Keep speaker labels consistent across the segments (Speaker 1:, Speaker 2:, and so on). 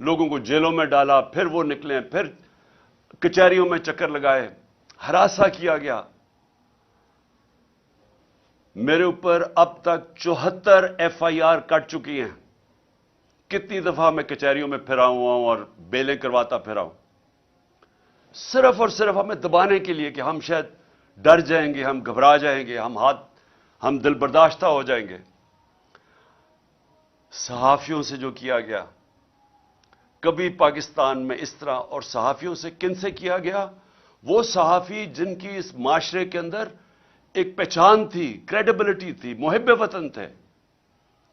Speaker 1: لوگوں کو جیلوں میں ڈالا، پھر وہ نکلے، پھر کچہریوں میں چکر لگائے، ہراساں کیا گیا۔ میرے اوپر اب تک 74 FIR کٹ چکی ہیں۔ کتنی دفعہ میں کچہریوں میں پھرا ہوا ہوں اور بیلیں کرواتا پھرا ہوں، صرف اور صرف ہمیں دبانے کے لیے کہ ہم شاید ڈر جائیں گے، ہم گھبرا جائیں گے، ہم دل برداشتہ ہو جائیں گے۔ صحافیوں سے جو کیا گیا، کبھی پاکستان میں اس طرح، اور صحافیوں سے کن سے کیا گیا؟ وہ صحافی جن کی اس معاشرے کے اندر ایک پہچان تھی، کریڈیبلٹی تھی، محب وطن تھے،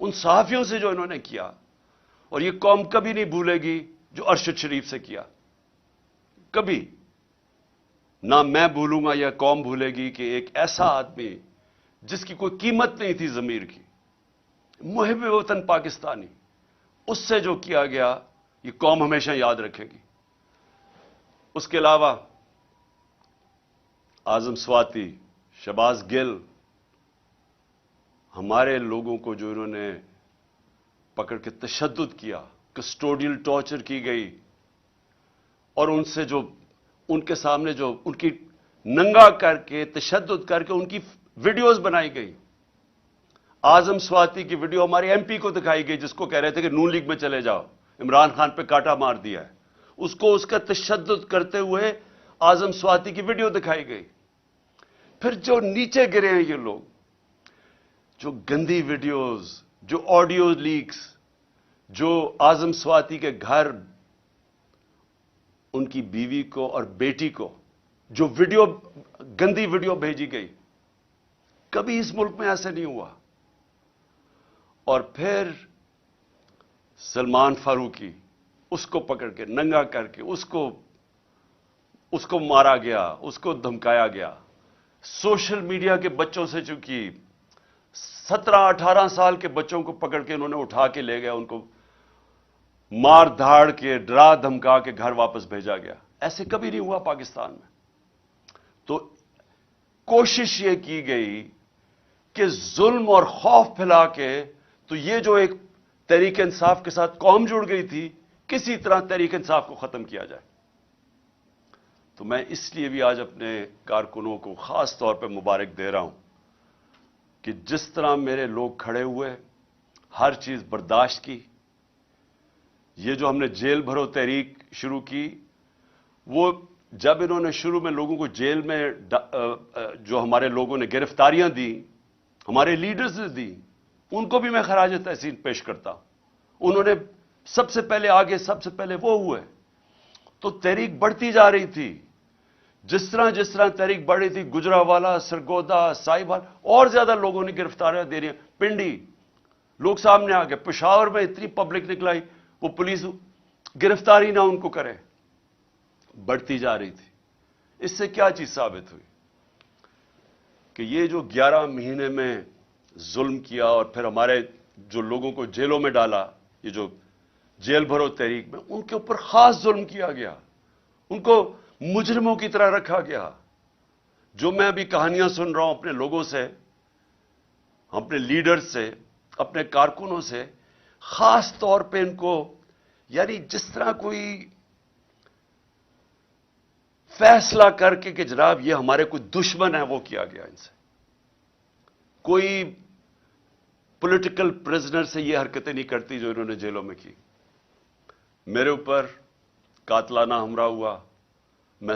Speaker 1: ان صحافیوں سے جو انہوں نے کیا، اور یہ قوم کبھی نہیں بھولے گی جو ارشد شریف سے کیا، کبھی نہ میں بھولوں گا یا قوم بھولے گی کہ ایک ایسا آدمی جس کی کوئی قیمت نہیں تھی ضمیر کی، محب وطن پاکستانی، اس سے جو کیا گیا یہ قوم ہمیشہ یاد رکھے گی۔ اس کے علاوہ اعظم سواتی، شہباز گل، ہمارے لوگوں کو جو انہوں نے پکڑ کے تشدد کیا، کسٹوڈیل ٹارچر کی گئی، اور ان سے جو ان کے سامنے جو ان کی ننگا کر کے تشدد کر کے ان کی ویڈیوز بنائی گئی۔ اعظم سواتی کی ویڈیو ہمارے MP کو دکھائی گئی، جس کو کہہ رہے تھے کہ نون لیگ میں چلے جاؤ، عمران خان پہ کاٹا مار دیا ہے، اس کا تشدد کرتے ہوئے اعظم سواتی کی ویڈیو دکھائی گئی۔ پھر جو نیچے گرے ہیں یہ لوگ، جو گندی ویڈیوز، جو آڈیو لیکس، جو اعظم سواتی کے گھر ان کی بیوی کو اور بیٹی کو جو گندی ویڈیو بھیجی گئی، کبھی اس ملک میں ایسے نہیں ہوا۔ اور پھر سلمان فاروقی، اس کو پکڑ کے ننگا کر کے اس کو مارا گیا، اس کو دھمکایا گیا۔ سوشل میڈیا کے بچوں سے چونکہ 17-18 سال کے بچوں کو پکڑ کے انہوں نے اٹھا کے لے گیا، ان کو مار دھاڑ کے ڈرا دھمکا کے گھر واپس بھیجا گیا۔ ایسے کبھی نہیں ہوا پاکستان میں۔ تو کوشش یہ کی گئی کہ ظلم اور خوف پھیلا کے، تو یہ جو ایک تحریک انصاف کے ساتھ قوم جڑ گئی تھی، کسی طرح تحریک انصاف کو ختم کیا جائے۔ تو میں اس لیے بھی آج اپنے کارکنوں کو خاص طور پہ مبارک دے رہا ہوں کہ جس طرح میرے لوگ کھڑے ہوئے، ہر چیز برداشت کی۔ یہ جو ہم نے جیل بھرو تحریک شروع کی، وہ جب انہوں نے شروع میں لوگوں کو جیل میں جو ہمارے لوگوں نے گرفتاریاں دی، ہمارے لیڈرز نے دی، ان کو بھی میں خراج تحسین پیش کرتا ہوں۔ انہوں نے سب سے پہلے آگے، سب سے پہلے وہ ہوئے۔ تو تحریک بڑھتی جا رہی تھی، جس طرح تحریک بڑھ رہی تھی، گجرانوالہ، سرگودا، سائبال، اور زیادہ لوگوں نے گرفتاریاں دے رہی ہیں۔ پنڈی لوگ سامنے آ گئے، پشاور میں اتنی پبلک نکلائی، وہ پولیس گرفتاری نہ ان کو کرے، بڑھتی جا رہی تھی۔ اس سے کیا چیز ثابت ہوئی کہ یہ جو 11 مہینے میں ظلم کیا، اور پھر ہمارے جو لوگوں کو جیلوں میں ڈالا، یہ جو جیل بھرو تحریک میں، ان کے اوپر خاص ظلم کیا گیا، ان کو مجرموں کی طرح رکھا گیا۔ جو میں ابھی کہانیاں سن رہا ہوں اپنے لوگوں سے، اپنے لیڈرز سے، اپنے کارکنوں سے، خاص طور پہ ان کو، یعنی جس طرح کوئی فیصلہ کر کے کہ جناب یہ ہمارے کوئی دشمن ہے، وہ کیا گیا ان سے۔ کوئی پولیٹیکل پرزنر سے یہ حرکتیں نہیں کرتی جو انہوں نے جیلوں میں کی۔ میرے اوپر قاتلانہ حملہ ہوا، میں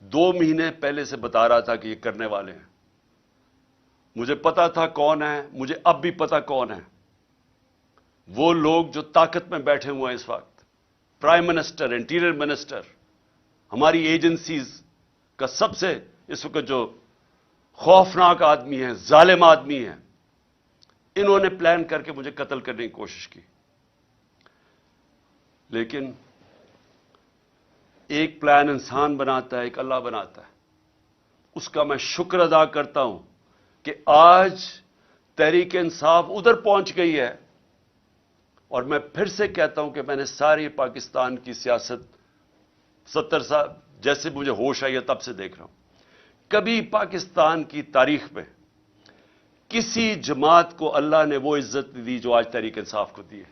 Speaker 1: 2 مہینے پہلے سے بتا رہا تھا کہ یہ کرنے والے ہیں۔ مجھے پتا تھا کون ہے، مجھے اب بھی پتا کون ہے۔ وہ لوگ جو طاقت میں بیٹھے ہوئے ہیں اس وقت، پرائم منسٹر، انٹیریئر منسٹر، ہماری ایجنسیز کا سب سے اس وقت جو خوفناک آدمی ہے، ظالم آدمی ہے، انہوں نے پلان کر کے مجھے قتل کرنے کی کوشش کی۔ لیکن ایک پلان انسان بناتا ہے، ایک اللہ بناتا ہے۔ اس کا میں شکر ادا کرتا ہوں کہ آج تحریک انصاف ادھر پہنچ گئی ہے، اور میں پھر سے کہتا ہوں کہ میں نے ساری پاکستان کی سیاست 70 سال جیسے مجھے ہوش آئی ہے تب سے دیکھ رہا ہوں۔ کبھی پاکستان کی تاریخ میں کسی جماعت کو اللہ نے وہ عزت دی جو آج تحریک انصاف کو دی ہے۔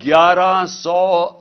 Speaker 1: 1100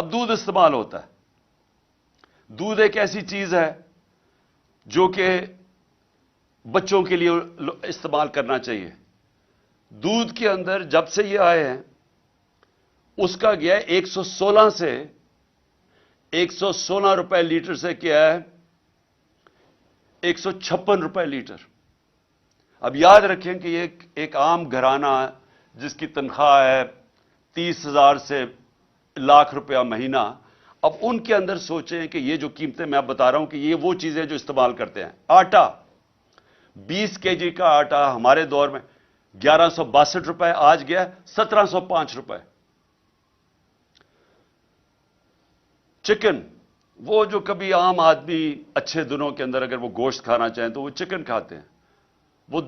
Speaker 1: اب دودھ استعمال ہوتا ہے. دودھ ایک ایسی چیز ہے جو کہ بچوں کے لیے استعمال کرنا چاہیے. دودھ کے اندر جب سے یہ آئے ہیں اس کا گیا ہے 116 سے 116 روپے لیٹر سے کیا ہے 156 روپے لیٹر. اب یاد رکھیں کہ یہ ایک عام گھرانہ جس کی تنخواہ ہے 30,000 سے لاکھ روپیہ مہینہ، اب ان کے اندر سوچیں کہ یہ جو قیمتیں میں اب بتا رہا ہوں کہ یہ وہ چیزیں جو استعمال کرتے ہیں. آٹا 20 کے جی کا آٹا ہمارے دور میں 1162 روپے، آج گیا 1705 روپے. چکن، وہ جو کبھی عام آدمی اچھے دنوں کے اندر اگر وہ گوشت کھانا چاہیں تو وہ چکن کھاتے ہیں، وہ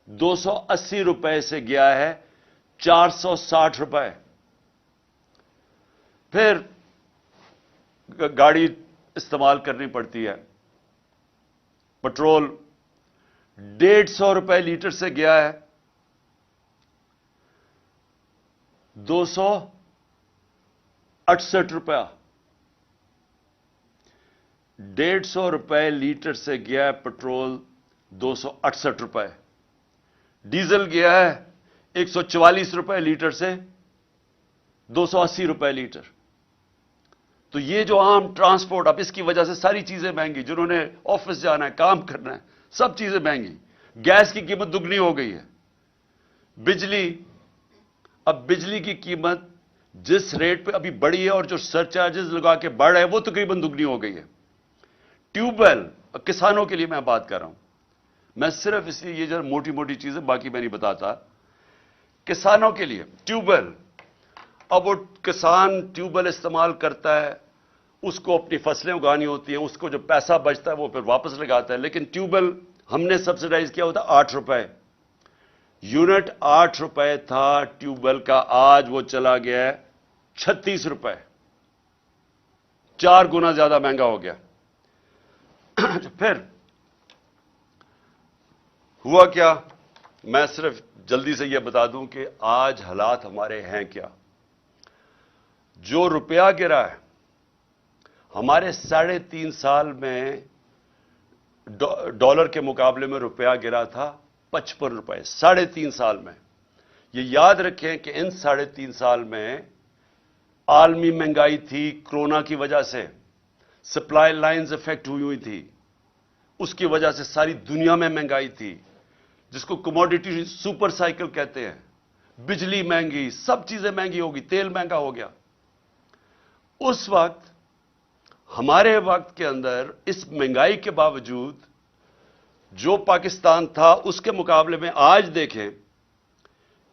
Speaker 1: 280 روپے سے گیا ہے 460 روپے. پھر گاڑی استعمال کرنی پڑتی ہے، پٹرول 150 روپے لیٹر سے گیا ہے 268 روپیہ. 150 روپے لیٹر سے گیا ہے پٹرول 268 روپے. ڈیزل گیا ہے 144 روپے لیٹر سے 280 روپے لیٹر. تو یہ جو عام ٹرانسپورٹ، اب اس کی وجہ سے ساری چیزیں مہنگی، جنہوں نے آفس جانا ہے، کام کرنا ہے، سب چیزیں مہنگی. گیس کی قیمت دگنی ہو گئی ہے. بجلی، اب بجلی کی قیمت جس ریٹ پہ ابھی بڑھی ہے اور جو سر چارجز لگا کے بڑھ رہے ہیں وہ تقریباً دگنی ہو گئی ہے. ٹیوب ویل، کسانوں کے لیے میں بات کر رہا ہوں، میں صرف اس لیے یہ جو موٹی موٹی چیزیں باقی میں نہیں بتاتا. کسانوں کے لیے ٹیوب ویل، اب وہ کسان ٹیوب ویل استعمال کرتا ہے، اس کو اپنی فصلیں اگانی ہوتی ہیں، اس کو جو پیسہ بچتا ہے وہ پھر واپس لگاتا ہے. لیکن ٹیوب ویل ہم نے سبسڈائز کیا ہوتا 8 روپے یونٹ. 8 روپے تھا ٹیوب ویل کا، آج وہ چلا گیا ہے 36 روپے. 4 گنا زیادہ مہنگا ہو گیا. پھر ہوا کیا، میں صرف جلدی سے یہ بتا دوں کہ آج حالات ہمارے ہیں کیا. جو روپیہ گرا ہے ہمارے 3.5 سال میں ڈالر کے مقابلے میں روپیہ گرا تھا 55 روپے 3.5 سال میں. یہ یاد رکھیں کہ ان 3.5 سال میں عالمی مہنگائی تھی، کرونا کی وجہ سے سپلائی لائنز افیکٹ ہوئی تھی، اس کی وجہ سے ساری دنیا میں مہنگائی تھی جس کو کموڈیٹی سپر سائیکل کہتے ہیں. بجلی مہنگی، سب چیزیں مہنگی ہوگی، تیل مہنگا ہو گیا. اس وقت ہمارے وقت کے اندر اس مہنگائی کے باوجود جو پاکستان تھا اس کے مقابلے میں آج دیکھیں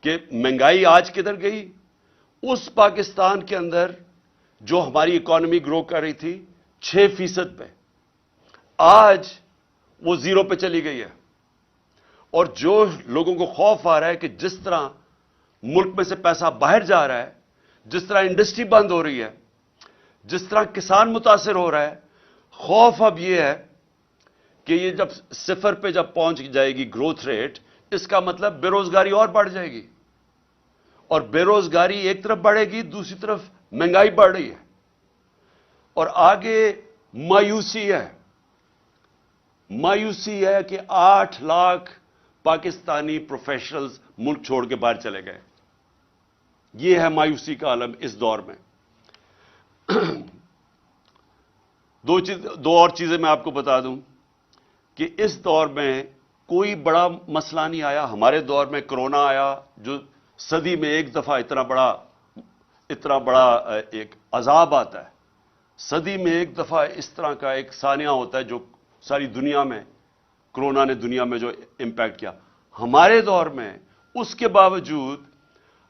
Speaker 1: کہ مہنگائی آج کدھر گئی. اس پاکستان کے اندر جو ہماری اکانومی گرو کر رہی تھی 6% پہ، آج وہ 0 پہ چلی گئی ہے. اور جو لوگوں کو خوف آ رہا ہے کہ جس طرح ملک میں سے پیسہ باہر جا رہا ہے، جس طرح انڈسٹری بند ہو رہی ہے، جس طرح کسان متاثر ہو رہا ہے، خوف اب یہ ہے کہ یہ جب 0 پہ جب پہنچ جائے گی گروتھ ریٹ، اس کا مطلب بے روزگاری اور بڑھ جائے گی. اور بے روزگاری ایک طرف بڑھے گی، دوسری طرف مہنگائی بڑھ رہی ہے. اور آگے مایوسی ہے کہ 8 لاکھ پاکستانی پروفیشنلز ملک چھوڑ کے باہر چلے گئے. یہ ہے مایوسی کا عالم اس دور میں. دو اور چیزیں میں آپ کو بتا دوں کہ اس دور میں کوئی بڑا مسئلہ نہیں آیا. ہمارے دور میں کرونا آیا جو صدی میں ایک دفعہ اتنا بڑا ایک عذاب آتا ہے. صدی میں ایک دفعہ اس طرح کا ایک سانحہ ہوتا ہے جو ساری دنیا میں، کرونا نے دنیا میں جو امپیکٹ کیا. ہمارے دور میں اس کے باوجود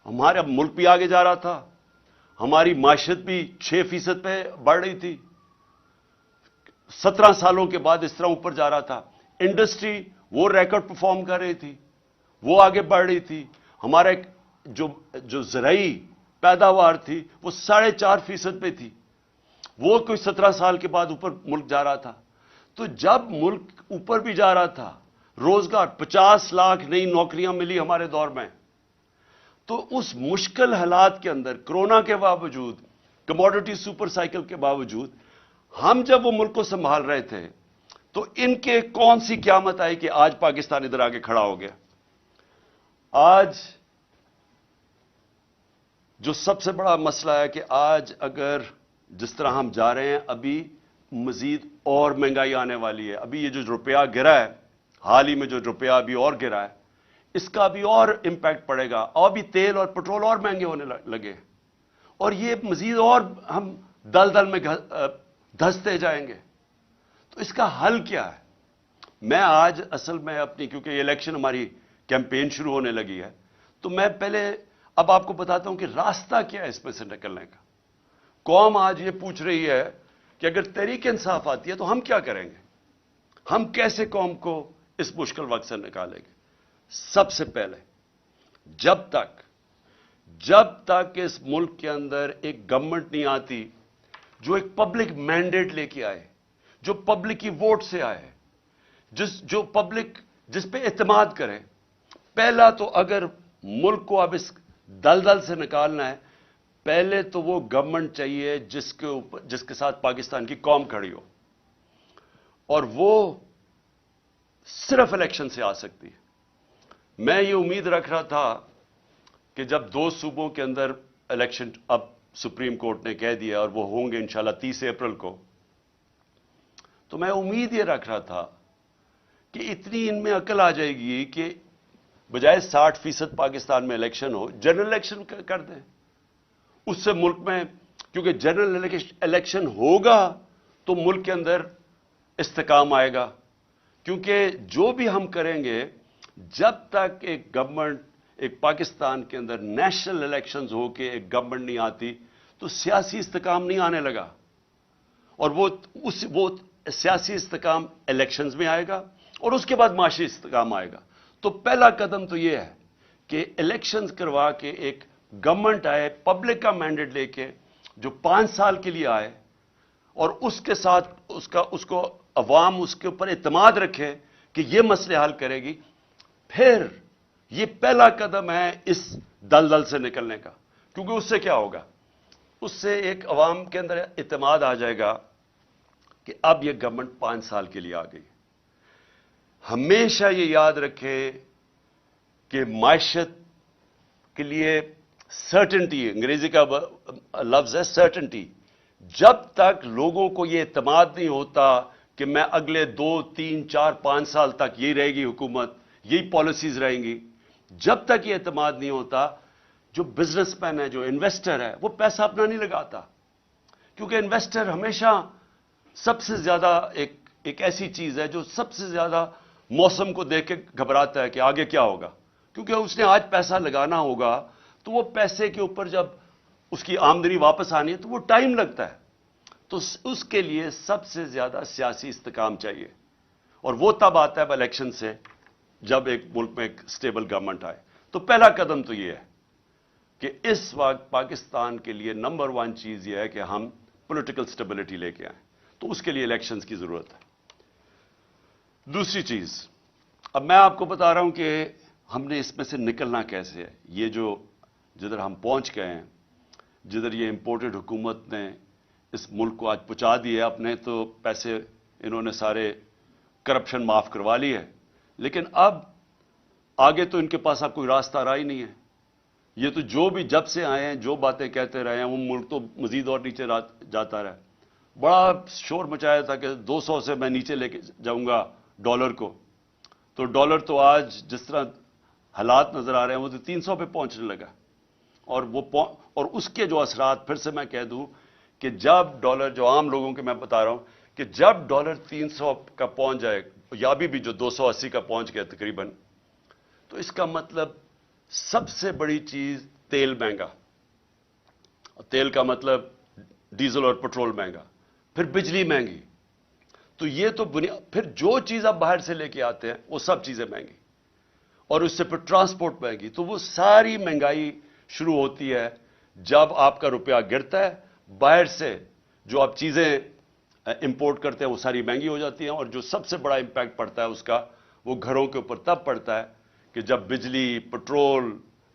Speaker 1: ہمارا ملک بھی آگے جا رہا تھا، ہماری معیشت بھی 6% پہ بڑھ رہی تھی. 17 سالوں کے بعد اس طرح اوپر جا رہا تھا. انڈسٹری وہ ریکارڈ پرفارم کر رہی تھی، وہ آگے بڑھ رہی تھی. ہمارا ایک جو زرعی پیداوار تھی وہ 4.5% پہ تھی، وہ کوئی 17 سال کے بعد اوپر ملک جا رہا تھا. تو جب ملک اوپر بھی جا رہا تھا، روزگار 50 لاکھ نئی نوکریاں ملی ہمارے دور میں. تو اس مشکل حالات کے اندر کورونا کے باوجود، کموڈٹی سپر سائیکل کے باوجود، ہم جب وہ ملک کو سنبھال رہے تھے تو ان کے کون سی قیامت آئی کہ آج پاکستان ادھر آگے کھڑا ہو گیا؟ آج جو سب سے بڑا مسئلہ ہے کہ آج اگر جس طرح ہم جا رہے ہیں، ابھی مزید اور مہنگائی آنے والی ہے. ابھی یہ جو روپیہ گرا ہے، حال ہی میں جو روپیہ ابھی اور گرا ہے، اس کا بھی اور امپیکٹ پڑے گا. اور بھی تیل اور پٹرول اور مہنگے ہونے لگے، اور یہ مزید اور ہم دلدل میں دھستے جائیں گے. تو اس کا حل کیا ہے؟ میں آج اصل میں اپنی، کیونکہ یہ الیکشن ہماری کیمپین شروع ہونے لگی ہے، تو میں پہلے اب آپ کو بتاتا ہوں کہ راستہ کیا ہے اس میں سے نکلنے کا. قوم آج یہ پوچھ رہی ہے کہ اگر تحریک انصاف آتی ہے تو ہم کیا کریں گے؟ ہم کیسے قوم کو اس مشکل وقت سے نکالیں گے؟ سب سے پہلے جب تک اس ملک کے اندر ایک گورنمنٹ نہیں آتی جو ایک پبلک مینڈیٹ لے کے آئے، جو پبلک کی ووٹ سے آئے، جو پبلک جس پہ اعتماد کرے. پہلا تو اگر ملک کو اب اس دلدل سے نکالنا ہے، پہلے تو وہ گورنمنٹ چاہیے جس کے ساتھ پاکستان کی قوم کھڑی ہو، اور وہ صرف الیکشن سے آ سکتی ہے. میں یہ امید رکھ رہا تھا کہ جب 2 صوبوں کے اندر الیکشن اب سپریم کورٹ نے کہہ دیا اور وہ ہوں گے انشاءاللہ 30 اپریل کو، تو میں امید یہ رکھ رہا تھا کہ اتنی ان میں عقل آ جائے گی کہ بجائے 60% پاکستان میں الیکشن ہو، جنرل الیکشن کر دیں. اس سے ملک میں، کیونکہ جنرل الیکشن ہوگا تو ملک کے اندر استحکام آئے گا. کیونکہ جو بھی ہم کریں گے، جب تک ایک گورنمنٹ، ایک پاکستان کے اندر نیشنل الیکشنز ہو کے ایک گورنمنٹ نہیں آتی، تو سیاسی استحکام نہیں آنے لگا. اور وہ سیاسی استحکام الیکشنز میں آئے گا، اور اس کے بعد معاشی استحکام آئے گا. تو پہلا قدم تو یہ ہے کہ الیکشنز کروا کے ایک گورنمنٹ آئے پبلک کا مینڈیٹ لے کے، جو 5 سال کے لیے آئے، اور اس کے ساتھ اس کو عوام اس کے اوپر اعتماد رکھے کہ یہ مسئلے حل کرے گی. پھر یہ پہلا قدم ہے اس دلدل سے نکلنے کا. کیونکہ اس سے کیا ہوگا؟ اس سے ایک عوام کے اندر اعتماد آ جائے گا کہ اب یہ گورنمنٹ 5 سال کے لیے آ گئی. ہمیشہ یہ یاد رکھے کہ معیشت کے لیے سرٹنٹی، انگریزی کا لفظ ہے سرٹنٹی. جب تک لوگوں کو یہ اعتماد نہیں ہوتا کہ میں اگلے 2 3 4 5 سال تک یہ رہے گی حکومت، یہی پالیسیز رہیں گی، جب تک یہ اعتماد نہیں ہوتا، جو بزنس مین ہے، جو انویسٹر ہے، وہ پیسہ اپنا نہیں لگاتا. کیونکہ انویسٹر ہمیشہ سب سے زیادہ ایک ایسی چیز ہے جو سب سے زیادہ موسم کو دیکھ کے گھبراتا ہے کہ آگے کیا ہوگا. کیونکہ اس نے آج پیسہ لگانا ہوگا، تو وہ پیسے کے اوپر جب اس کی آمدنی واپس آنی ہے تو وہ ٹائم لگتا ہے. تو اس کے لیے سب سے زیادہ سیاسی استحکام چاہیے، اور وہ تب آتا ہے الیکشن سے، جب ایک ملک میں ایک سٹیبل گورنمنٹ آئے. تو پہلا قدم تو یہ ہے کہ اس وقت پاکستان کے لیے نمبر 1 چیز یہ ہے کہ ہم پولیٹیکل سٹیبلٹی لے کے آئیں. تو اس کے لیے الیکشنز کی ضرورت ہے. دوسری چیز، اب میں آپ کو بتا رہا ہوں کہ ہم نے اس میں سے نکلنا کیسے ہے. یہ جدھر ہم پہنچ گئے ہیں، جدھر یہ امپورٹڈ حکومت نے اس ملک کو آج پہنچا دیا، اپنے تو پیسے انہوں نے سارے کرپشن معاف کروا لی ہے، لیکن اب آگے تو ان کے پاس اب کوئی راستہ رہا ہی نہیں ہے. یہ تو جو بھی جب سے آئے ہیں جو باتیں کہتے رہے ہیں، وہ ملک تو مزید اور نیچے جاتا رہا. بڑا شور مچایا تھا کہ 200 سے میں نیچے لے کے جاؤں گا ڈالر کو. تو ڈالر تو آج جس طرح حالات نظر آ رہے ہیں وہ تو 300 پہ پہنچنے لگا. اور اس کے جو اثرات، پھر سے میں کہہ دوں کہ جب ڈالر، جو عام لوگوں کے میں بتا رہا ہوں کہ جب ڈالر 300 کا پہنچ جائے، یا ابھی بھی جو 280 کا پہنچ گیا تقریباً، تو اس کا مطلب سب سے بڑی چیز تیل مہنگا. تیل کا مطلب ڈیزل اور پٹرول مہنگا، پھر بجلی مہنگی. تو یہ تو پھر جو چیز آپ باہر سے لے کے آتے ہیں وہ سب چیزیں مہنگی، اور اس سے پھر ٹرانسپورٹ مہنگی. تو وہ ساری مہنگائی شروع ہوتی ہے جب آپ کا روپیہ گرتا ہے. باہر سے جو آپ چیزیں امپورٹ کرتے ہیں وہ ساری مہنگی ہو جاتی ہیں. اور جو سب سے بڑا امپیکٹ پڑتا ہے اس کا، وہ گھروں کے اوپر تب پڑتا ہے کہ جب بجلی، پٹرول،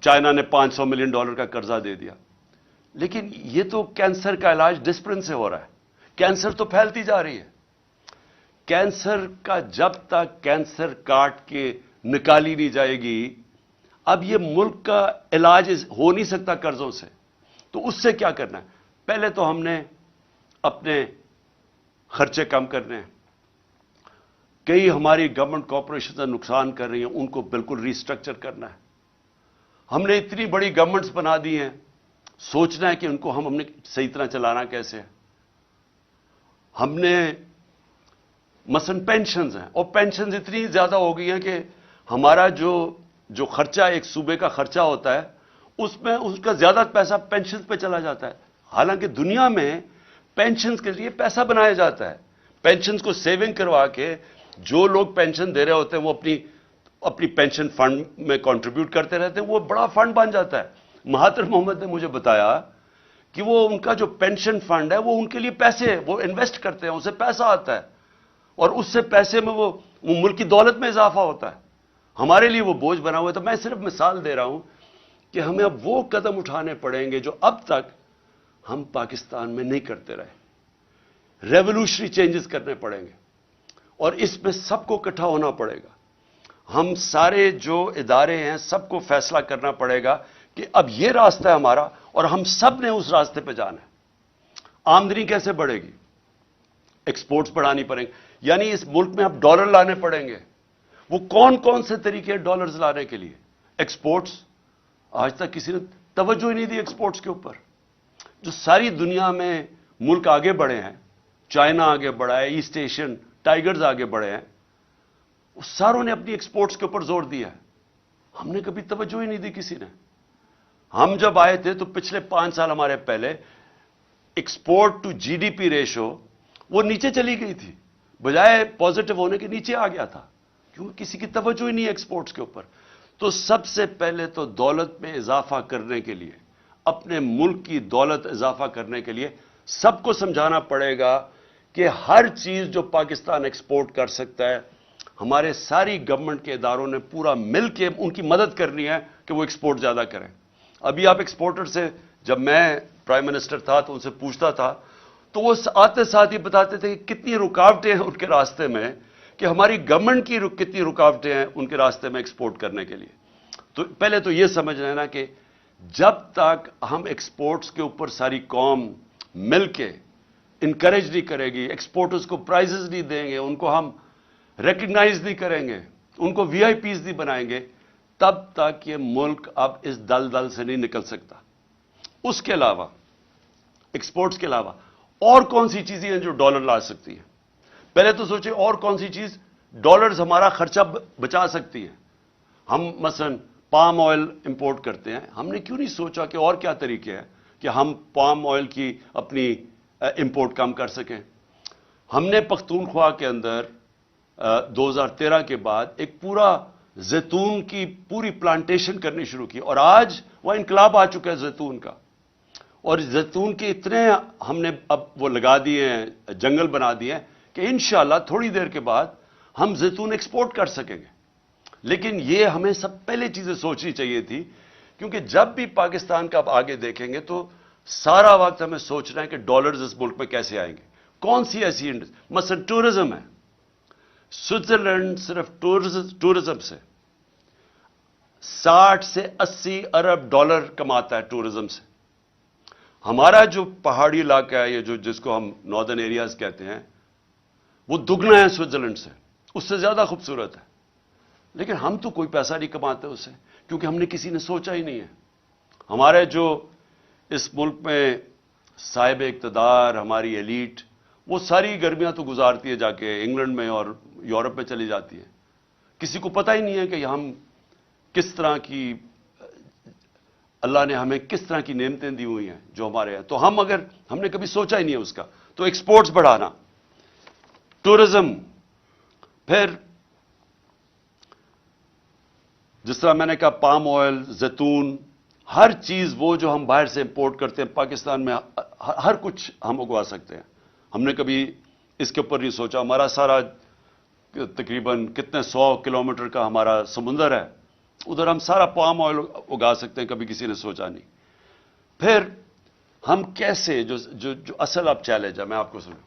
Speaker 1: چائنا نے $500 ملین کا قرضہ دے دیا. لیکن یہ تو کینسر کا علاج ڈسپرن سے ہو رہا ہے. کینسر تو پھیلتی جا رہی ہے. کینسر کا جب تک کینسر کاٹ کے نکالی نہیں جائے گی، اب یہ ملک کا علاج ہو نہیں سکتا قرضوں سے. تو اس سے کیا کرنا ہے؟ پہلے تو ہم نے اپنے خرچے کم کرنے ہیں. کئی ہماری گورنمنٹ کارپوریشن نقصان کر رہی ہیں، ان کو بالکل ریسٹرکچر کرنا ہے. ہم نے اتنی بڑی گورنمنٹس بنا دی ہیں، سوچنا ہے کہ ان کو ہم نے صحیح طرح چلانا کیسے ہے. ہم نے مثلا پینشنز ہیں، اور پینشنز اتنی زیادہ ہو گئی ہیں کہ ہمارا جو خرچہ ایک صوبے کا خرچہ ہوتا ہے، اس میں اس کا زیادہ پیسہ پینشنز پہ چلا جاتا ہے. حالانکہ دنیا میں پینشنز کے لیے پیسہ بنایا جاتا ہے. پینشنز کو سیونگ کروا کے جو لوگ پینشن دے رہے ہوتے ہیں وہ اپنی پینشن فنڈ میں کنٹریبیوٹ کرتے رہتے ہیں، وہ بڑا فنڈ بن جاتا ہے. مہاتر محمد نے مجھے بتایا کہ وہ ان کا جو پینشن فنڈ ہے وہ ان کے لیے پیسے وہ انویسٹ کرتے ہیں، اسے پیسہ آتا ہے، اور اس سے پیسے میں وہ ملک کی دولت میں اضافہ ہوتا ہے. ہمارے لیے وہ بوجھ بنا ہوا ہے. تو میں صرف مثال دے رہا ہوں کہ ہمیں اب وہ قدم اٹھانے پڑیں گے جو اب تک ہم پاکستان میں نہیں کرتے رہے. ریولوشنری چینجز کرنے پڑیں گے، اور اس میں سب کو اکٹھا ہونا پڑے گا. ہم سارے جو ادارے ہیں سب کو فیصلہ کرنا پڑے گا کہ اب یہ راستہ ہے ہمارا، اور ہم سب نے اس راستے پہ جانا ہے. آمدنی کیسے بڑھے گی؟ ایکسپورٹس بڑھانی پڑیں گے. یعنی اس ملک میں اب ڈالر لانے پڑیں گے. وہ کون کون سے طریقے ڈالرز لانے کے لیے؟ ایکسپورٹس. آج تک کسی نے توجہ ہی نہیں دی ایکسپورٹس کے اوپر. جو ساری دنیا میں ملک آگے بڑھے ہیں، چائنا آگے بڑھا ہے، ایسٹ ایشین ٹائیگرز آگے بڑھے ہیں، اس ساروں نے اپنی ایکسپورٹس کے اوپر زور دیا ہے. ہم نے کبھی توجہ ہی نہیں دی کسی نے. ہم جب آئے تھے تو پچھلے 5 سال ہمارے پہلے export to G D P ratio وہ نیچے چلی گئی تھی، بجائے پازیٹو ہونے کے نیچے آ گیا تھا، کیونکہ کسی کی توجہ ہی نہیں ہے ایکسپورٹس کے اوپر. تو سب سے پہلے تو دولت میں اضافہ کرنے کے لیے، اپنے ملک کی دولت اضافہ کرنے کے لیے سب کو سمجھانا پڑے گا کہ ہر چیز جو پاکستان ایکسپورٹ کر سکتا ہے، ہمارے ساری گورنمنٹ کے اداروں نے پورا مل کے ان کی مدد کرنی ہے کہ وہ ایکسپورٹ زیادہ کریں. ابھی آپ ایکسپورٹر سے، جب میں پرائم منسٹر تھا تو ان سے پوچھتا تھا تو وہ آتے ساتھ ہی بتاتے تھے کہ کتنی رکاوٹیں ہیں ان کے راستے میں، کہ ہماری گورنمنٹ کی کتنی رکاوٹیں ہیں ان کے راستے میں ایکسپورٹ کرنے کے لیے. تو پہلے تو یہ سمجھ لینا کہ جب تک ہم ایکسپورٹس کے اوپر ساری قوم مل کے انکریج نہیں کرے گی، ایکسپورٹرز کو پرائزز نہیں دیں گے، ان کو ہم ریکگنائز نہیں کریں گے، ان کو وی آئی پیز نہیں بنائیں گے، تب تک یہ ملک اب اس دلدل سے نہیں نکل سکتا. اس کے علاوہ، ایکسپورٹس کے علاوہ اور کون سی چیزیں ہیں جو ڈالر لا سکتی ہیں؟ پہلے تو سوچیں اور کون سی چیز ڈالرز ہمارا خرچہ بچا سکتی ہے. ہم مثلا پام آئل امپورٹ کرتے ہیں، ہم نے کیوں نہیں سوچا کہ اور کیا طریقے ہیں کہ ہم پام آئل کی اپنی امپورٹ کم کر سکیں. ہم نے پختونخوا کے اندر 2013 کے بعد ایک پورا زیتون کی پوری پلانٹیشن کرنی شروع کی، اور آج وہ انقلاب آ چکا ہے زیتون کا. اور زیتون کے اتنے ہم نے اب وہ لگا دیے ہیں، جنگل بنا دیے ہیں کہ انشاءاللہ تھوڑی دیر کے بعد ہم زیتون ایکسپورٹ کر سکیں گے. لیکن یہ ہمیں سب پہلے چیزیں سوچنی چاہیے تھی، کیونکہ جب بھی پاکستان کا اب آگے دیکھیں گے تو سارا وقت ہمیں سوچنا ہے کہ ڈالرز اس ملک میں کیسے آئیں گے. کون سی ایسی مثلا ٹورزم ہے. سوئٹزرلینڈ صرف ٹورزم سے 60 سے 80 ارب ڈالر کماتا ہے ٹورزم سے. ہمارا جو پہاڑی علاقہ ہے، یہ جس کو ہم ناردرن ایریاز کہتے ہیں، وہ دگنا ہے سوئٹزرلینڈ سے، اس سے زیادہ خوبصورت ہے. لیکن ہم تو کوئی پیسہ نہیں کماتے اس سے، کیونکہ ہم نے کسی نے سوچا ہی نہیں ہے. ہمارے جو اس ملک میں صاحب اقتدار، ہماری ایلیٹ، وہ ساری گرمیاں تو گزارتی ہے جا کے انگلینڈ میں اور یورپ میں چلی جاتی ہے. کسی کو پتہ ہی نہیں ہے کہ ہم کس طرح کی، اللہ نے ہمیں کس طرح کی نعمتیں دی ہوئی ہیں جو ہمارے ہیں. تو ہم نے کبھی سوچا ہی نہیں ہے اس کا. تو ایکسپورٹس بڑھانا، ٹورزم، پھر جس طرح میں نے کہا پام آئل، زیتون، ہر چیز وہ جو ہم باہر سے امپورٹ کرتے ہیں پاکستان میں ہر کچھ ہم اگوا سکتے ہیں. ہم نے کبھی اس کے اوپر نہیں سوچا. ہمارا سارا تقریباً کتنے 100 کلومیٹر کا ہمارا سمندر ہے، ادھر ہم سارا پام آئل اگا سکتے ہیں, کبھی کسی نے سوچا نہیں. پھر ہم کیسے, جو اصل اب چیلنج ہے میں آپ کو سنوں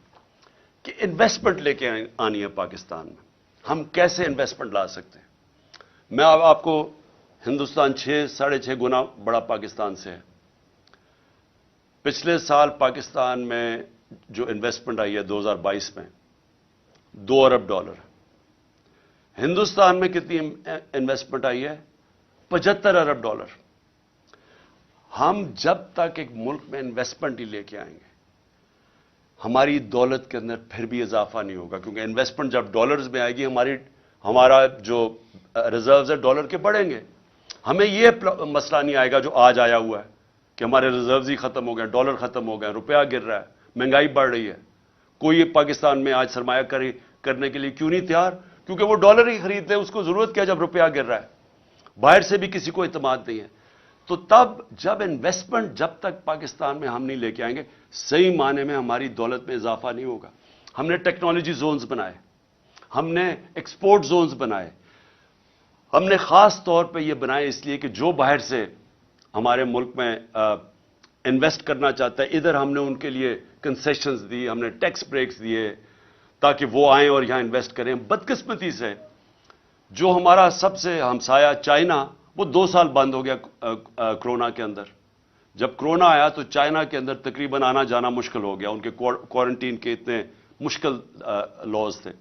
Speaker 1: کہ انویسٹمنٹ لے کے آنی ہے پاکستان میں, ہم کیسے انویسٹمنٹ لا سکتے ہیں. میں آپ کو, ہندوستان 6.5 گنا بڑا پاکستان سے ہے. پچھلے سال پاکستان میں جو انویسٹمنٹ آئی ہے 2022 میں $2 ارب. ہندوستان میں کتنی انویسٹمنٹ آئی ہے؟ $75 ارب. ہم جب تک ایک ملک میں انویسٹمنٹ ہی لے کے آئیں گے, ہماری دولت کے اندر پھر بھی اضافہ نہیں ہوگا, کیونکہ انویسٹمنٹ جب ڈالرز میں آئے گی, ہمارا جو ریزروز ہے ڈالر کے بڑھیں گے. ہمیں یہ مسئلہ نہیں آئے گا جو آج آیا ہوا ہے کہ ہمارے ریزروز ہی ختم ہو گئے, ڈالر ختم ہو گئے, روپیہ گر رہا ہے, مہنگائی بڑھ رہی ہے. کوئی پاکستان میں آج سرمایہ کاری کرنے کے لیے کیوں نہیں تیار؟ کیونکہ وہ ڈالر ہی خریدتے ہیں, اس کو ضرورت کیا جب روپیہ گر رہا ہے. باہر سے بھی کسی کو اعتماد نہیں ہے. تو تب جب انویسٹمنٹ جب تک پاکستان میں ہم نہیں لے کے آئیں گے, صحیح معنی میں ہماری دولت میں اضافہ نہیں ہوگا. ہم نے ٹیکنالوجی زونز بنائے, ہم نے ایکسپورٹ زونز بنائے, ہم نے خاص طور پہ یہ بنائے اس لیے کہ جو باہر سے ہمارے ملک میں انویسٹ کرنا چاہتا ہے, ادھر ہم نے ان کے لیے کنسیشنز دی, ہم نے ٹیکس بریکس دیے تاکہ وہ آئیں اور یہاں انویسٹ کریں. بدقسمتی سے جو ہمارا سب سے ہمسایہ چائنا, وہ 2 سال بند ہو گیا کرونا کے اندر. جب کرونا آیا تو چائنا کے اندر تقریباً آنا جانا مشکل ہو گیا, ان کے کوارنٹین کے اتنے مشکل لاز تھے.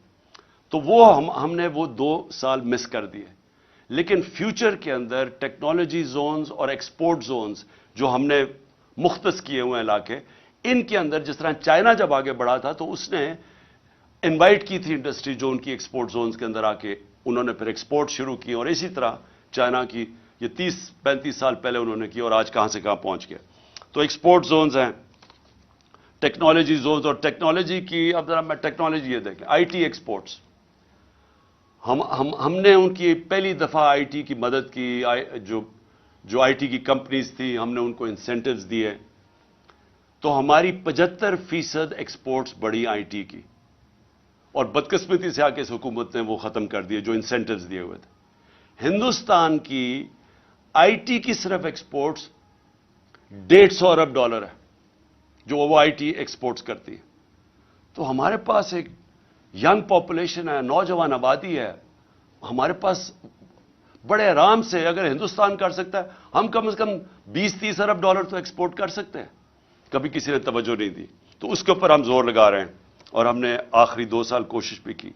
Speaker 1: تو وہ ہم نے وہ 2 سال مس کر دیے. لیکن فیوچر کے اندر ٹیکنالوجی زونز اور ایکسپورٹ زونز جو ہم نے مختص کیے ہوئے علاقے, ان کے اندر جس طرح چائنا جب آگے بڑھا تھا تو اس نے انوائٹ کی تھی انڈسٹری جو ان کی ایکسپورٹ زونز کے اندر آ کے انہوں نے پھر ایکسپورٹ شروع کی, اور اسی طرح چائنا کی یہ 30-35 سال پہلے انہوں نے کی, اور آج کہاں سے کہاں پہنچ گیا. تو ایکسپورٹ زونز ہیں, ٹیکنالوجی زونز, اور ٹیکنالوجی کی اب ذرا میں ٹیکنالوجی یہ دیکھیں, آئی ٹی ایکسپورٹس. ہم نے ان کی پہلی دفعہ آئی ٹی کی مدد کی, جو آئی ٹی کی کمپنیز تھی ہم نے ان کو انسینٹیوز دیے, تو ہماری 75% ایکسپورٹس بڑی آئی ٹی کی, اور بدقسمتی سے آ کے اس حکومت نے وہ ختم کر دیے جو انسینٹیوز دیے ہوئے تھے. ہندوستان کی آئی ٹی کی صرف ایکسپورٹس $150 ارب ہے جو وہ آئی ٹی ایکسپورٹس کرتی ہے. تو ہمارے پاس ایک ینگ پاپولیشن ہے, نوجوان آبادی ہے, ہمارے پاس بڑے آرام سے اگر ہندوستان کر سکتا ہے, ہم کم از کم $20-30 ارب تو ایکسپورٹ کر سکتے ہیں. کبھی کسی نے توجہ نہیں دی, تو اس کے اوپر ہم زور لگا رہے ہیں, اور ہم نے آخری 2 سال کوشش بھی کی.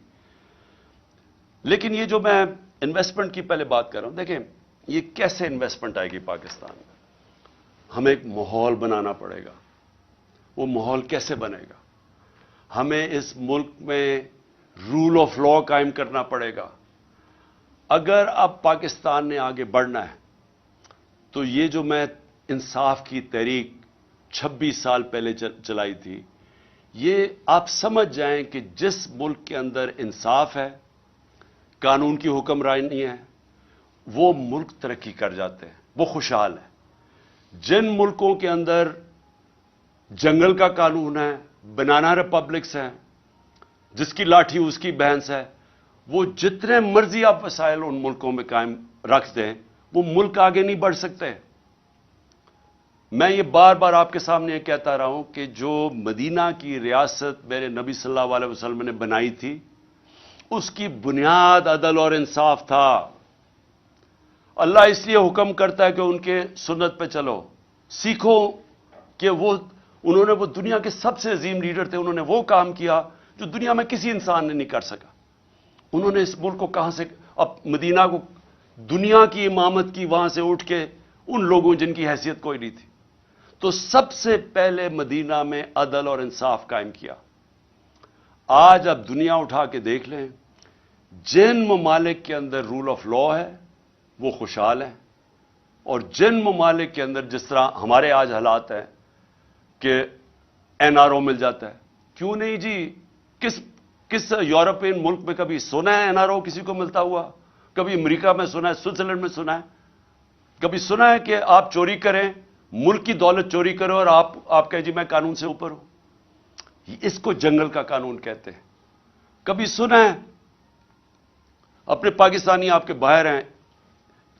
Speaker 1: لیکن یہ جو میں انویسٹمنٹ کی پہلے بات کر رہا ہوں, دیکھیں یہ کیسے انویسٹمنٹ آئے گی پاکستان میں. ہمیں ایک ماحول بنانا پڑے گا. وہ ماحول کیسے بنے گا؟ ہمیں اس ملک میں رول آف لا قائم کرنا پڑے گا. اگر اب پاکستان نے آگے بڑھنا ہے تو یہ جو میں انصاف کی تحریک 26 سال پہلے چلائی تھی, یہ آپ سمجھ جائیں کہ جس ملک کے اندر انصاف ہے, قانون کی حکمرانی ہے, وہ ملک ترقی کر جاتے ہیں, وہ خوشحال ہے. جن ملکوں کے اندر جنگل کا قانون ہے, بنانا ریپبلکس ہیں, جس کی لاٹھی اس کی بھینس ہے, وہ جتنے مرضی آپ وسائل ان ملکوں میں قائم رکھ دیں, وہ ملک آگے نہیں بڑھ سکتے. میں یہ بار بار آپ کے سامنے یہ کہتا رہا ہوں کہ جو مدینہ کی ریاست میرے نبی صلی اللہ علیہ وسلم نے بنائی تھی, اس کی بنیاد عدل اور انصاف تھا. اللہ اس لیے حکم کرتا ہے کہ ان کے سنت پہ چلو, سیکھو کہ انہوں نے وہ دنیا کے سب سے عظیم لیڈر تھے, انہوں نے وہ کام کیا جو دنیا میں کسی انسان نے نہیں کر سکا. انہوں نے اس ملک کو کہاں سے, اب مدینہ کو دنیا کی امامت کی وہاں سے اٹھ کے ان لوگوں جن کی حیثیت کوئی نہیں تھی. تو سب سے پہلے مدینہ میں عدل اور انصاف قائم کیا. آج اب دنیا اٹھا کے دیکھ لیں, جن ممالک کے اندر رول آف لا ہے وہ خوشحال ہیں, اور جن ممالک کے اندر جس طرح ہمارے آج حالات ہیں کہ این آر او مل جاتا ہے. کیوں نہیں جی, کس یورپین ملک میں کبھی سنا ہے این آر او کسی کو ملتا ہوا؟ کبھی امریکہ میں سنا ہے, سوئٹزرلینڈ میں سنا ہے, کبھی سنا ہے کہ آپ چوری کریں, ملک کی دولت چوری کرو اور آپ کہیں جی میں قانون سے اوپر ہوں؟ اس کو جنگل کا قانون کہتے ہیں. کبھی سنا ہے؟ اپنے پاکستانی آپ کے باہر ہیں,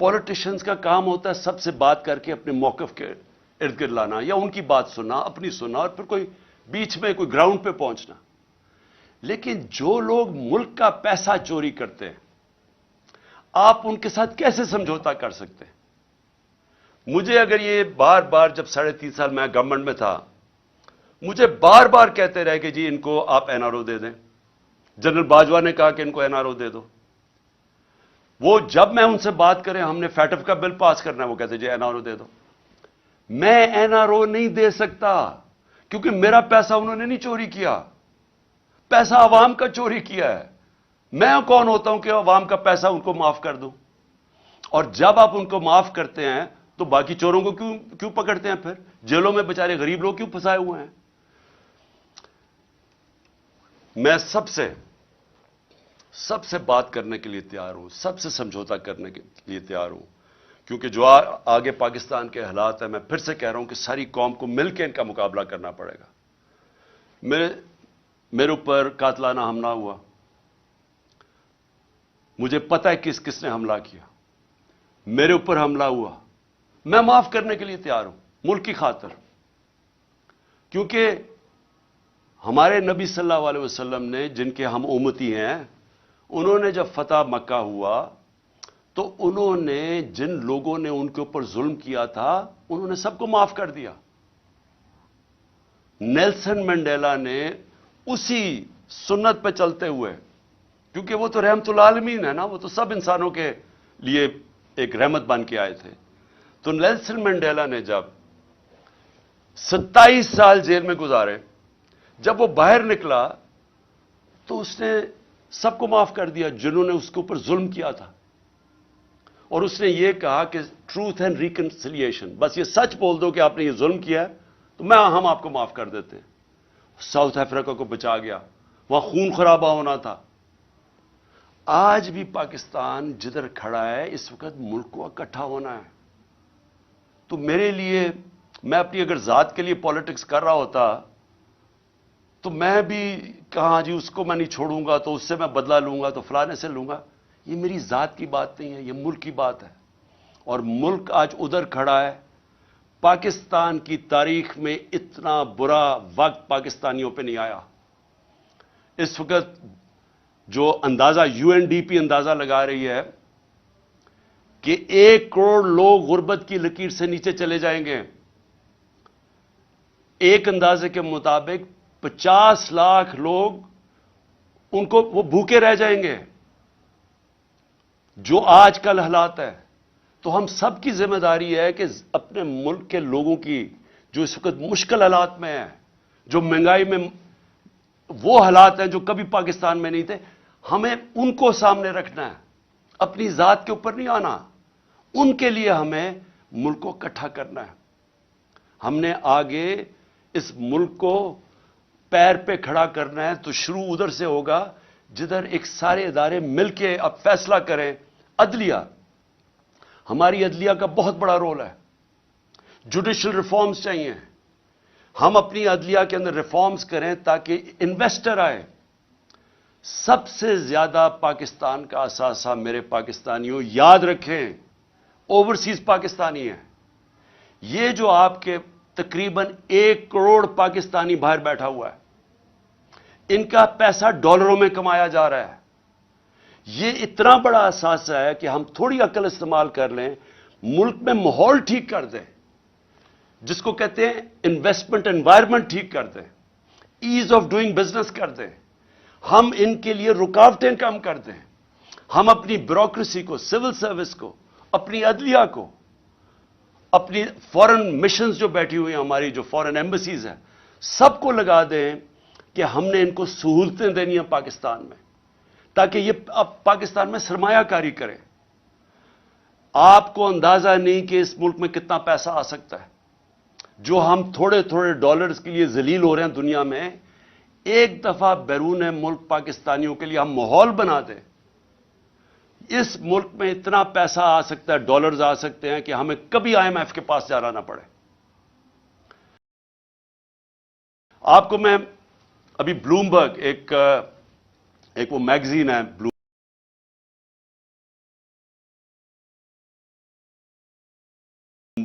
Speaker 1: پولیٹیشنز کا کام ہوتا ہے سب سے بات کر کے اپنے موقف کے ارد گرد لانا، یا ان کی بات سننا، اپنی سننا، اور پھر کوئی بیچ میں کوئی گراؤنڈ پہ پہنچنا. لیکن جو لوگ ملک کا پیسہ چوری کرتے ہیں، آپ ان کے ساتھ کیسے سمجھوتا کر سکتے ہیں؟ مجھے اگر یہ بار بار، جب 3.5 سال میں گورنمنٹ میں تھا، مجھے بار بار کہتے رہے کہ جی ان کو آپ این آر او دے دیں. جنرل باجوہ نے کہا کہ ان کو این آر او دے دو. وہ جب میں ان سے بات کریں ہم نے فیٹف کا بل پاس کرنا ہے، وہ کہتے جی این آر او دے دو. میں این آر او نہیں دے سکتا کیونکہ میرا پیسہ انہوں نے نہیں چوری کیا، پیسہ عوام کا چوری کیا ہے. میں کون ہوتا ہوں کہ عوام کا پیسہ ان کو معاف کر دوں؟ اور جب آپ ان کو معاف کرتے ہیں تو باقی چوروں کو کیوں پکڑتے ہیں؟ پھر جیلوں میں بیچارے غریب لوگ کیوں پھنسائے ہوئے ہیں؟ میں سب سے بات کرنے کے لیے تیار ہوں، سب سے سمجھوتا کرنے کے لیے تیار ہوں، کیونکہ جو آگے پاکستان کے حالات ہیں، میں پھر سے کہہ رہا ہوں کہ ساری قوم کو مل کے ان کا مقابلہ کرنا پڑے گا. میرے اوپر قاتلانہ حملہ ہوا، مجھے پتہ ہے کس نے حملہ کیا. میرے اوپر حملہ ہوا، میں معاف کرنے کے لیے تیار ہوں ملک کی خاطر، کیونکہ ہمارے نبی صلی اللہ علیہ وسلم نے، جن کے ہم امتی ہیں، انہوں نے جب فتح مکہ ہوا تو انہوں نے جن لوگوں نے ان کے اوپر ظلم کیا تھا انہوں نے سب کو معاف کر دیا. نیلسن منڈیلا نے اسی سنت پہ چلتے ہوئے، کیونکہ وہ تو رحمت العالمین ہے نا، وہ تو سب انسانوں کے لیے ایک رحمت بن کے آئے تھے. تو نیلسن منڈیلا نے جب 27 سال جیل میں گزارے، جب وہ باہر نکلا تو اس نے سب کو معاف کر دیا جنہوں نے اس کے اوپر ظلم کیا تھا. اور اس نے یہ کہا کہ ٹروتھ اینڈ ریکنسیلیشن، بس یہ سچ بول دو کہ آپ نے یہ ظلم کیا ہے تو ہم آپ کو معاف کر دیتے ہیں. ساؤتھ افریقہ کو بچا گیا، وہاں خون خرابہ ہونا تھا. آج بھی پاکستان جدھر کھڑا ہے اس وقت ملک کو اکٹھا ہونا ہے. تو میرے لیے، میں اپنی اگر ذات کے لیے پالیٹکس کر رہا ہوتا تو میں بھی کہاں جی اس کو میں نہیں چھوڑوں گا تو اس سے میں بدلہ لوں گا تو فلانے سے لوں گا. یہ میری ذات کی بات نہیں ہے، یہ ملک کی بات ہے. اور ملک آج ادھر کھڑا ہے. پاکستان کی تاریخ میں اتنا برا وقت پاکستانیوں پہ نہیں آیا. اس وقت جو اندازہ یو این ڈی پی اندازہ لگا رہی ہے کہ 1 کروڑ لوگ غربت کی لکیر سے نیچے چلے جائیں گے. ایک اندازے کے مطابق 50 لاکھ لوگ ان کو وہ بھوکے رہ جائیں گے. جو آج کل حالات ہے، تو ہم سب کی ذمہ داری ہے کہ اپنے ملک کے لوگوں کی جو اس وقت مشکل حالات میں ہیں، جو مہنگائی میں وہ حالات ہیں جو کبھی پاکستان میں نہیں تھے، ہمیں ان کو سامنے رکھنا ہے، اپنی ذات کے اوپر نہیں آنا. ان کے لیے ہمیں ملک کو اکٹھا کرنا ہے. ہم نے آگے اس ملک کو پیر پہ کھڑا کرنا ہے تو شروع ادھر سے ہوگا جدھر ایک سارے ادارے مل کے اب فیصلہ کریں. عدلیہ، ہماری عدلیہ کا بہت بڑا رول ہے. جوڈیشل ریفارمز چاہیے. ہم اپنی عدلیہ کے اندر ریفارمز کریں تاکہ انویسٹر آئے. سب سے زیادہ پاکستان کا اثاثہ میرے پاکستانیوں یاد رکھیں اوورسیز پاکستانی ہیں. یہ جو آپ کے تقریباً 1 کروڑ پاکستانی باہر بیٹھا ہوا ہے، ان کا پیسہ ڈالروں میں کمایا جا رہا ہے. یہ اتنا بڑا اثاثہ ہے کہ ہم تھوڑی عقل استعمال کر لیں، ملک میں ماحول ٹھیک کر دیں، جس کو کہتے ہیں انویسٹمنٹ انوائرمنٹ ٹھیک کر دیں، ایز آف ڈوئنگ بزنس کر دیں. ہم ان کے لیے رکاوٹیں کم کر دیں. ہم اپنی بیوروکریسی کو، سول سروس کو، اپنی عدلیہ کو، اپنی فورن مشنز جو بیٹھی ہوئی ہیں، ہماری جو فورن ایمبیسیز ہیں، سب کو لگا دیں کہ ہم نے ان کو سہولتیں دینی ہیں پاکستان میں، تاکہ یہ اب پاکستان میں سرمایہ کاری کریں. آپ کو اندازہ نہیں کہ اس ملک میں کتنا پیسہ آ سکتا ہے. جو ہم تھوڑے تھوڑے ڈالرز کے لیے ذلیل ہو رہے ہیں دنیا میں، ایک دفعہ بیرون ملک پاکستانیوں کے لیے ہم ماحول بنا دیں، اس ملک میں اتنا پیسہ آ سکتا ہے، ڈالرز آ سکتے ہیں کہ ہمیں کبھی آئی ایم ایف کے پاس جانا نہ پڑے. آپ کو میں ابھی بلومبرگ ایک وہ میگزین ہے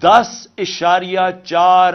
Speaker 1: 10.4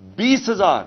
Speaker 1: 20,000,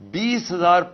Speaker 1: 20,000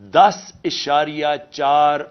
Speaker 1: 10.4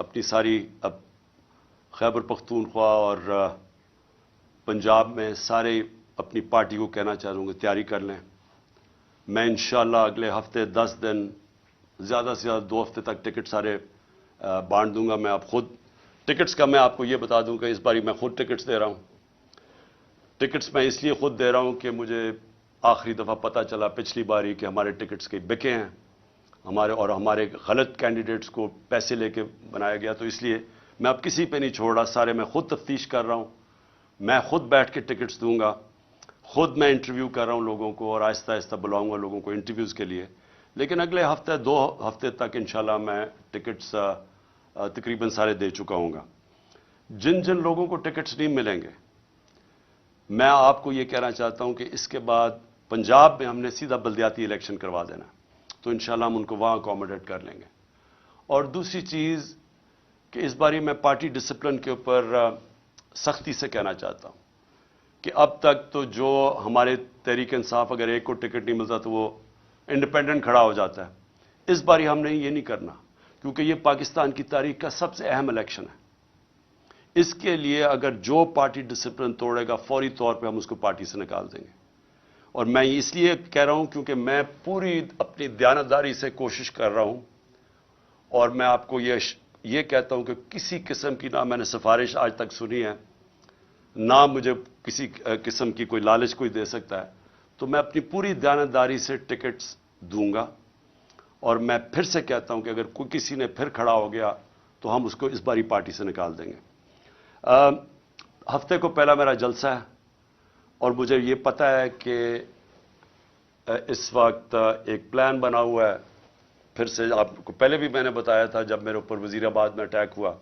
Speaker 1: اپنی ساری اب خیبر پختونخوا اور پنجاب میں سارے اپنی پارٹی کو کہنا چاہوں گا تیاری کر لیں. میں انشاءاللہ اگلے ہفتے 10 دن زیادہ سے زیادہ 2 ہفتے تک ٹکٹ سارے بانٹ دوں گا. میں آپ خود ٹکٹس کا میں آپ کو یہ بتا دوں کہ اس باری میں خود ٹکٹس دے رہا ہوں. ٹکٹس میں اس لیے خود دے رہا ہوں کہ مجھے آخری دفعہ پتہ چلا پچھلی باری کہ ہمارے ٹکٹس کے بکے ہیں ہمارے غلط کینڈیڈیٹس کو پیسے لے کے بنایا گیا. تو اس لیے میں اب کسی پہ نہیں چھوڑ رہا, سارے میں خود تفتیش کر رہا ہوں. میں خود بیٹھ کے ٹکٹس دوں گا, خود میں انٹرویو کر رہا ہوں لوگوں کو اور آہستہ آہستہ بلاؤں گا لوگوں کو انٹرویوز کے لیے. لیکن اگلے ہفتے 2 ہفتے تک انشاءاللہ میں ٹکٹس تقریباً سارے دے چکا ہوں گا. جن جن لوگوں کو ٹکٹس نہیں ملیں گے, میں آپ کو یہ کہنا چاہتا ہوں کہ اس کے بعد پنجاب میں ہم نے سیدھا بلدیاتی الیکشن کروا دینا, تو انشاءاللہ ہم ان کو وہاں اکوموڈیٹ کر لیں گے. اور دوسری چیز کہ اس باری میں پارٹی ڈسپلن کے اوپر سختی سے کہنا چاہتا ہوں کہ اب تک تو جو ہمارے تحریک انصاف اگر ایک کو ٹکٹ نہیں ملتا تو وہ انڈیپینڈنٹ کھڑا ہو جاتا ہے. اس باری ہم نے یہ نہیں کرنا, کیونکہ یہ پاکستان کی تاریخ کا سب سے اہم الیکشن ہے. اس کے لیے اگر جو پارٹی ڈسپلن توڑے گا فوری طور پہ ہم اس کو پارٹی سے نکال دیں گے. اور میں اس لیے کہہ رہا ہوں کیونکہ میں پوری اپنی دیانتداری سے کوشش کر رہا ہوں, اور میں آپ کو یہ کہتا ہوں کہ کسی قسم کی نہ میں نے سفارش آج تک سنی ہے, نہ مجھے کسی قسم کی کوئی لالچ کوئی دے سکتا ہے. تو میں اپنی پوری دیانتداری سے ٹکٹس دوں گا, اور میں پھر سے کہتا ہوں کہ اگر کوئی کسی نے پھر کھڑا ہو گیا تو ہم اس کو اس باری پارٹی سے نکال دیں گے. ہفتے کو پہلا میرا جلسہ ہے, اور مجھے یہ پتہ ہے کہ اس وقت ایک پلان بنا ہوا ہے. پھر سے آپ کو پہلے بھی میں نے بتایا تھا, جب میرے اوپر وزیر آباد میں اٹیک ہوا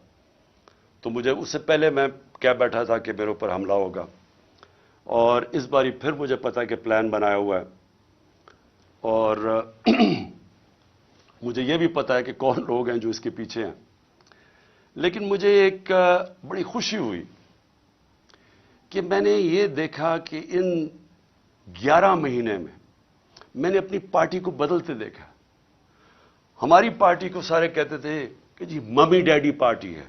Speaker 1: تو مجھے اس سے پہلے میں کہہ بیٹھا تھا کہ میرے اوپر حملہ ہوگا, اور اس باری پھر مجھے پتا کہ پلان بنایا ہوا ہے. اور مجھے یہ بھی پتا ہے کہ کون لوگ ہیں جو اس کے پیچھے ہیں. لیکن مجھے ایک بڑی خوشی ہوئی کہ میں نے یہ دیکھا کہ ان 11 مہینے میں میں نے اپنی پارٹی کو بدلتے دیکھا. ہماری پارٹی کو سارے کہتے تھے کہ جی ممی ڈیڈی پارٹی ہے,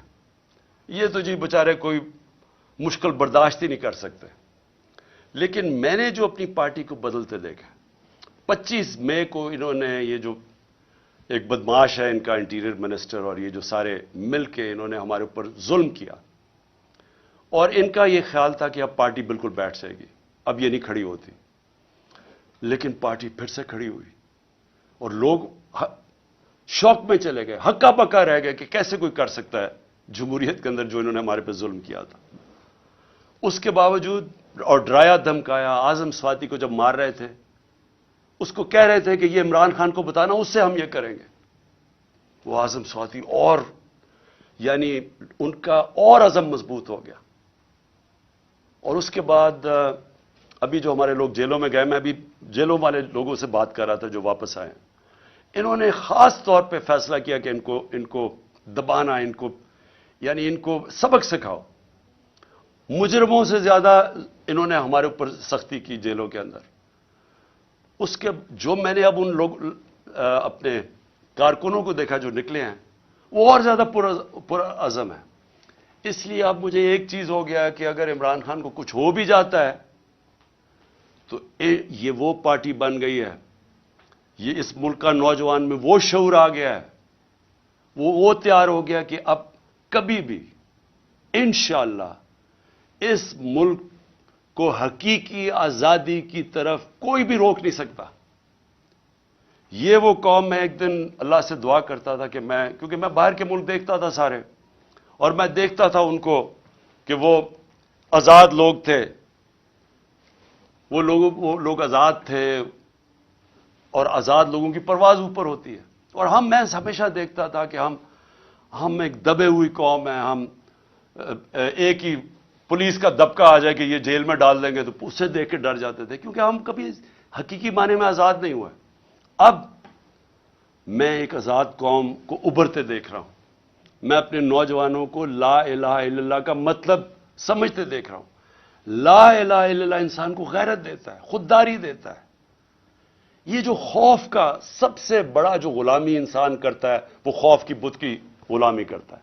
Speaker 1: یہ تو جی بیچارے کوئی مشکل برداشت ہی نہیں کر سکتے. لیکن میں نے جو اپنی پارٹی کو بدلتے دیکھا, 25 مئی کو انہوں نے یہ جو ایک بدماش ہے ان کا انٹیریئر منسٹر, اور یہ جو سارے مل کے انہوں نے ہمارے اوپر ظلم کیا, اور ان کا یہ خیال تھا کہ اب پارٹی بالکل بیٹھ جائے گی, اب یہ نہیں کھڑی ہوتی. لیکن پارٹی پھر سے کھڑی ہوئی, اور لوگ شوق میں چلے گئے, ہکا پکا رہ گئے کہ کیسے کوئی کر سکتا ہے جمہوریت کے اندر جو انہوں نے ہمارے پہ ظلم کیا تھا. اس کے باوجود اور ڈرایا دھمکایا, اعظم سواتی کو جب مار رہے تھے اس کو کہہ رہے تھے کہ یہ عمران خان کو بتانا, اس سے ہم یہ کریں گے. وہ اعظم سواتی اور یعنی ان کا اور عزم مضبوط ہو گیا. اور اس کے بعد ابھی جو ہمارے لوگ جیلوں میں گئے, میں ابھی جیلوں والے لوگوں سے بات کر رہا تھا جو واپس آئے, انہوں نے خاص طور پہ فیصلہ کیا کہ ان کو دبانا, ان کو سبق سکھاؤ. مجرموں سے زیادہ انہوں نے ہمارے اوپر سختی کی جیلوں کے اندر. اس کے جو میں نے اب ان لوگ اپنے کارکنوں کو دیکھا جو نکلے ہیں, وہ اور زیادہ پر عزم ہے. اس لیے اب مجھے ایک چیز ہو گیا کہ اگر عمران خان کو کچھ ہو بھی جاتا ہے تو یہ وہ پارٹی بن گئی ہے, یہ اس ملک کا نوجوان میں وہ شعور آ گیا ہے, وہ تیار ہو گیا کہ اب کبھی بھی انشاءاللہ اس ملک کو حقیقی آزادی کی طرف کوئی بھی روک نہیں سکتا. یہ وہ قوم, میں ایک دن اللہ سے دعا کرتا تھا کہ کیونکہ میں باہر کے ملک دیکھتا تھا سارے, اور میں دیکھتا تھا ان کو کہ وہ آزاد لوگ تھے, وہ لوگ آزاد تھے, اور آزاد لوگوں کی پرواز اوپر ہوتی ہے. اور میں ہمیشہ دیکھتا تھا کہ ہم ایک دبے ہوئی قوم ہیں, ہم ایک ہی پولیس کا دبکا آ جائے کہ یہ جیل میں ڈال دیں گے تو اسے دیکھ کے ڈر جاتے تھے, کیونکہ ہم کبھی حقیقی معنی میں آزاد نہیں ہوئے. اب میں ایک آزاد قوم کو ابھرتے دیکھ رہا ہوں. میں اپنے نوجوانوں کو لا الہ الا اللہ کا مطلب سمجھتے دیکھ رہا ہوں. لا الہ الا اللہ انسان کو غیرت دیتا ہے, خودداری دیتا ہے. یہ جو خوف کا سب سے بڑا جو غلامی انسان کرتا ہے, وہ خوف کی بت کی غلامی کرتا ہے.